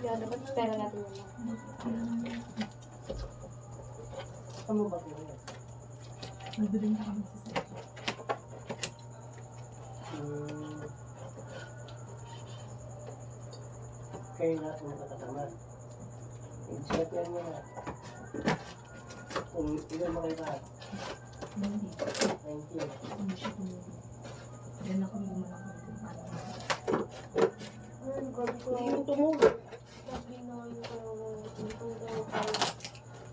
Kaya dapat pera natin yun. Saan mo ba yun? Nagbiling ka kami sa site. Kaya na kung nakakatama. I-check yan mo na. Kung ilan mo kayo ba? 90. 90. Hindi siya tumulong. Yan ako gumalang ko. Hindi yung tumulong.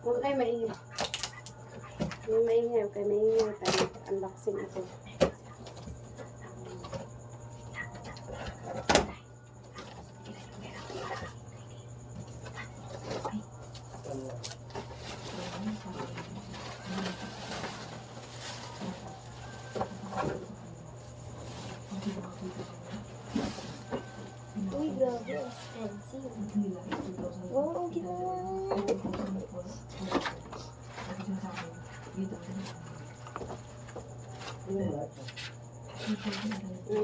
Huwag kayo maingay. Huwag maingay. Huwag kayo maingay. Tayo unboxing ito. Uy, grabe. Expensive. Oo, ang ginawa.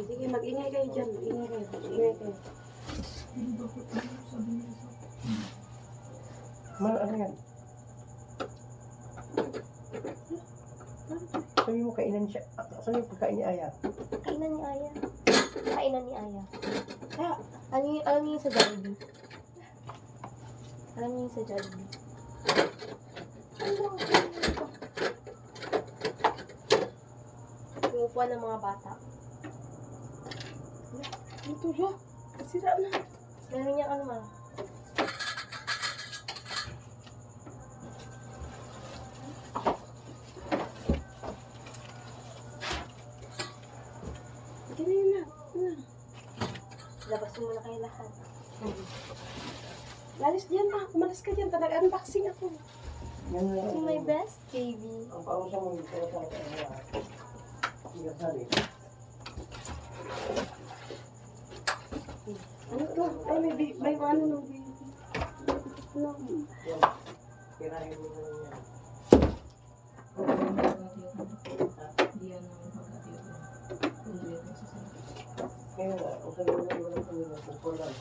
Sige, mag-ingay kayo dyan. Mag-ingay kayo. Mag-ingay kayo. Ano yan? Sabi mo kainan siya. Saan yung pagkain ni Aya? Kainan ni Aya. Kainan ni Aya. Alam niyo yung sa Jollibee? Alam niyo yung sa Jollibee? Yung upuan ng mga bata. Ito siya. Sira na. Meron niya ano man. Ganyan na. Labas mo muna kayo lahat. Lalis diyan pa. Umalis ka dyan. Unboxing ako. Yan na. You're my best, baby. Ang pausa mo yung sa kanya. Hindi sabi. Ano to? Ay, may ano no, baby. No. Yan. Kirahin mo na yan. Kaya nga, kung saan mo na iwanan ko yun, kung lang.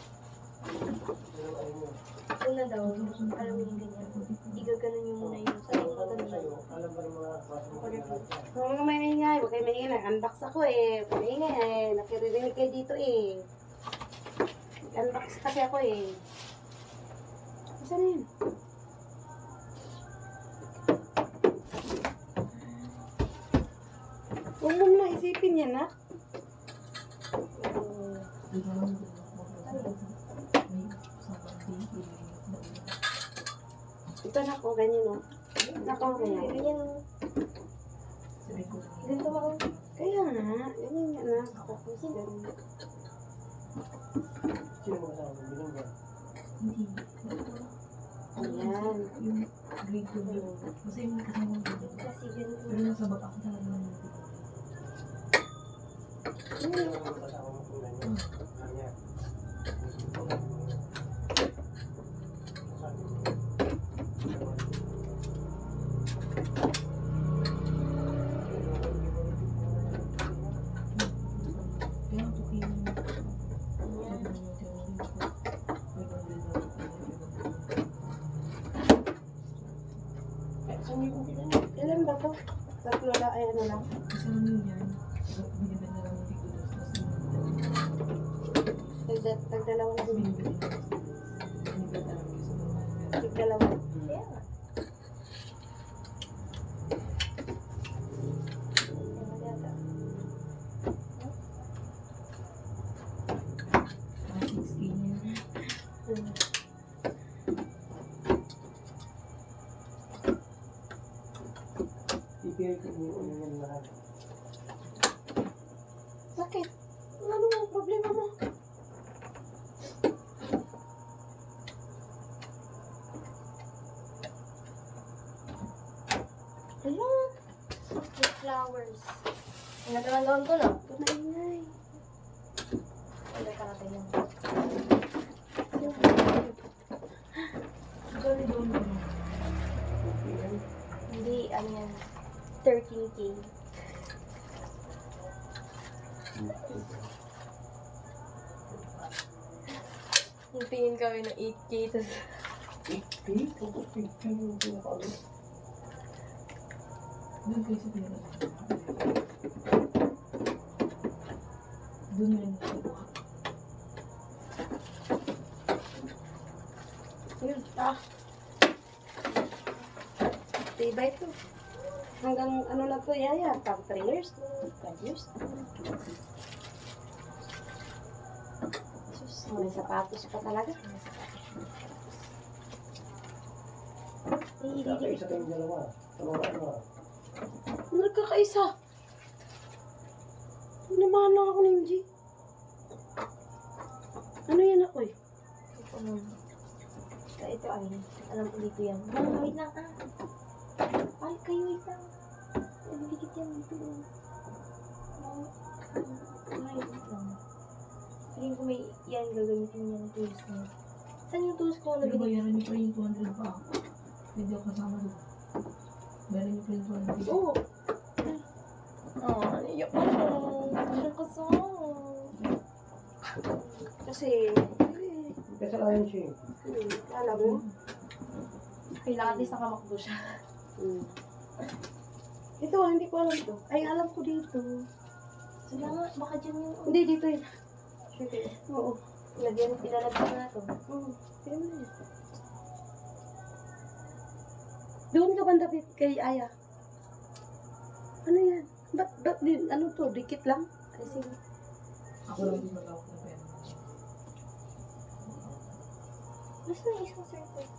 Una daw, alam mo yung ganyan. Igaganon yung muna yung sa Alam ba yung mga klase mo kaya lahat yan? Huwag mo maingay. Huwag kayo maingay. Unbox ako eh. Huwag kayo maingay eh. Nakirinig kayo dito eh. Unbox kasi ako eh. Saan na yun? Huwag mo na isipin yan ha. Ito na ko, ganyan o. Nako, ganyan. Ganyan o. Ganito ako. Kaya nga, ganyan nga na. Tapos ganyan. Sino mo kasama? Bilang ba? Hindi. Ayan. Yung grade ko yun. Kasi yung kasama ko yun. Kasi ganito. Pero nasa baba ko talaga naman yun. Sino mo kasama mo kung ganyan? Kanya. Kaya ako kaya Saan yung kumpilan niya? Ilan ba to? Tatlo lang, ay ano lang. kasi ano yun yan. Binibenta na lang ng tigulos. Tagdalawa na din. Binibenta lang yung sa mga Tagdalawa. Kaya nga. Pipili ko yung yan lahat. Bakit? Ano ang problema mo? Hello? The flowers. Nagkaroon ko na. Ito na ingay. Wala ka natin yan. Hindi, ano yan. 13K. Yung nagtingin kami ng 8K, tapos Pili, tapos picture yung pinakalo. doon kayo sa pera. Doon rin ako. Yun, Tibay to. Hanggang ano na to, yaya? Pag 3 years? 5 years? Sus, may sapatos pa talaga. Dati isa kayong dalawa. Tawaran mo. Nagkakaisa. Naman lang ako ni MJ. Ano yan ako eh? Ito mo. Ito ay, alam ko dito yan. Wait lang Ay, kayo wait lang. Nabibigit yan dito. Ay, wait lang. Tingin ko may yan gagamitin niya ng tools niya. Saan yung tools ko na Pero binigay? bayaran niyo pa yung 200 pa. Hindi ako kasama doon. Bayaran niyo pa yung 200. Oo. Iyak ako. Siya kasama. Kasi, Kasalanan siya eh. alam mo. Kailangan din sa kamakbo siya. Ito, hindi ko alam to. Ay, alam ko dito. Sila nga, baka dyan yung... Hindi, dito yun. Sige. Oo. Lagyan, ilalagyan ko na to. Tignan mo na. Doon ka banda kay Aya. Ano yan? Ba't din, ano to? Dikit lang? Ay, sige. Ako lang din matawag ng pera. Basta na isang circle.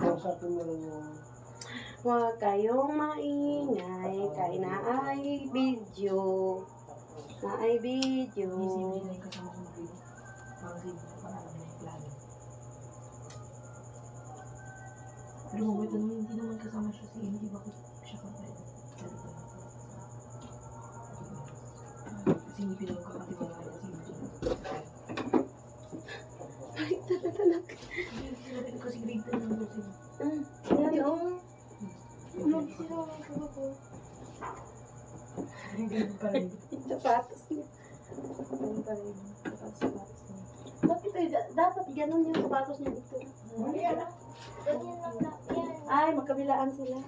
Kausapin mo lang yung... Huwag kayong maingay kay na ay video. Na ay video. Hindi si Emily na yung kasama kong grade. Parang si Emily pa naman yung plano. Pero wait, ano, hindi naman kasama siya si Emily. Bakit siya ka pwede? Kasi hindi pinagkakatiwala si Emily. Ay, talaga. Sinabi ko kasi grade 10 lang daw sila. Yan, oo. Sila ang kabago. Ganun pa rin. Sapatos niya. Ganun pa rin. Sapatos niya. Bakit ay, dapat ganun yung sapatos niya dito. Ganyan lang yan. Ay, magkabilaan sila.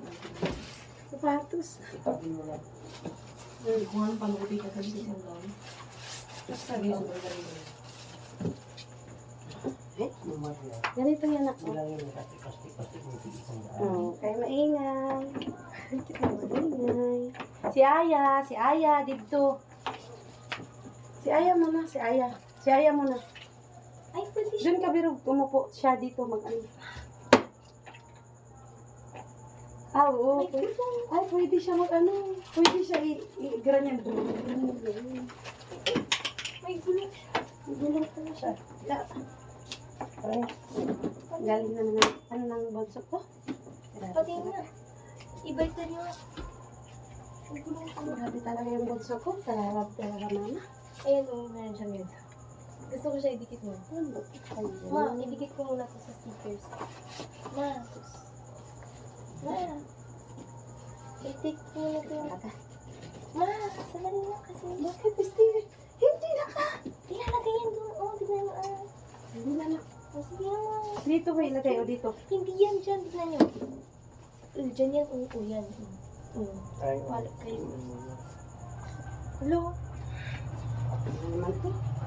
Sapatos. Itabi mo lang. Hindi ko nga paano ko titatabi kasi ang dami. Sabi, sobrang galing ko. Lumat yan. Ganito yan ako. Bilang yung kastik-kastik mo yung isang daan. Oh, kaya maingay. Maingay. Si Aya, dito. Si Aya muna, si Aya. Si Aya muna. Ay, pwede siya. Doon ka birog, umupo siya dito mag-ano. Ah, oo. Ay, pwede siya mag-ano. Pwede siya i-ganyan. May gulong siya. Gulong pala siya. Ay, Galing na naman. Ano nang bonso ko? Pati nga. Iba-ito niyo. May gulong ka. Grabe talaga yung bonso ko. Talaga mama. Ayan, meron siya ngayon. Gusto ko siya idikit mo. Ma, Ma, idikit ko muna to sa stickers. Ma, i-take ko muna to. Ma, sandali lang kasi. bakit Steve? Hindi na ka. Ilalagay yan doon. Oh, tignan mo. Hindi na na. Oh, sige naman. Dito ba ilagay o dito? Hindi yan dyan. Tignan nyo. Dyan yan. Oo, yan. ay, Wala kayo. Hello? Ano naman to?